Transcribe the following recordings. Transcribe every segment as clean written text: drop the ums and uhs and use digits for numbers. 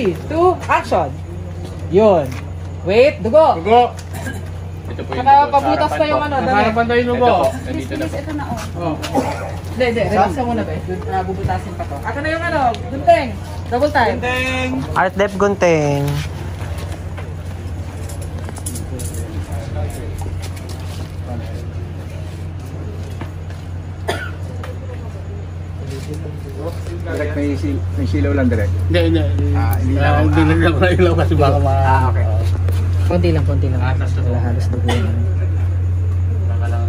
3, 2, action! Yun. Wait, dugo! Dugo! Ito po yung Saka dugo. pabutas pa yung ano, dali. Harapan tayo yung dugo. Bilis, ito na oh. Hindi, relax ka muna ba? Bubutasin pa to. Aka na yung ano, gunting! Double time! Gunting! Art Dep Gunting. Direct may silaw lang direct. Hindi. Hindi lang. Hindi lang ako ilaw kasi baka Okay. Konti lang. Atas na to. Wala halos dugo yan. Baka lang.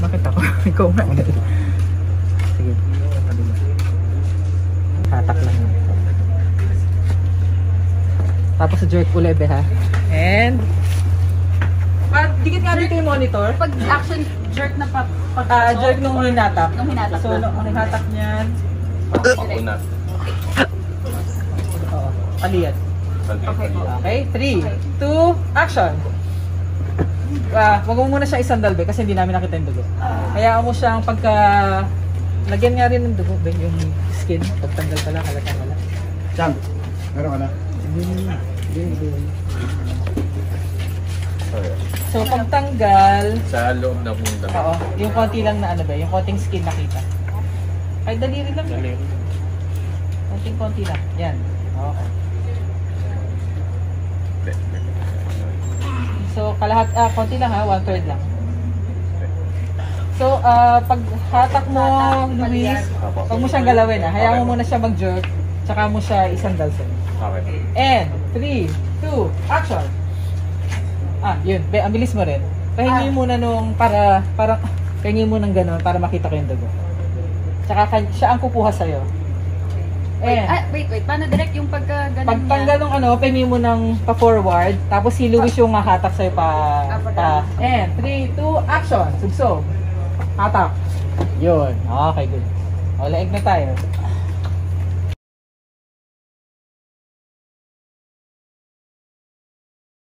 Bakit ako? Ikaw nga. Sige. Hatak lang yun. Tapos jerk ulit ha. And dikit nga dito yung monitor. Pag action jerk na Jerk nung hinatak. So, na. nung hinatak niyan. Una. Oo. Aliyan. Okay, 3, 2, action! Wag mo muna siya isandal be kasi hindi namin nakita yung dugo. Hayaan mo siyang pagka... Lagyan nga rin ng dugo be, yung skin. Pagtanggal pala, halatang wala. Chang, meron ka na? So pagtanggal... Sa loob na punta. Oo, yung konti lang na ano be, yung konting skin nakita. Ay, daliri lang. Konting-konti lang. Yan. Okay. So, konti lang ha, 1/3 lang. So, pag hatak mo, Luis, pag mo siyang galawin ha, hayaan mo muna siya mag-jerk, tsaka mo siya isandal sa'yo. Okay. And, 3, 2, action! Yun, ang bilis mo rin. Pahingi muna nung, pahingi mo ng gano'n para makita ko yung dugo. Tsaka siya ang kukuha sa'yo. Wait. Paano direct yung pagka-ganon niya? Pagtanggal ng ano, pwede mo nang pa-forward, tapos si Luis yung hatak sa'yo and 3, 2, action! Sugsog! Hatak! Yun. Okay, good. O, laig na tayo.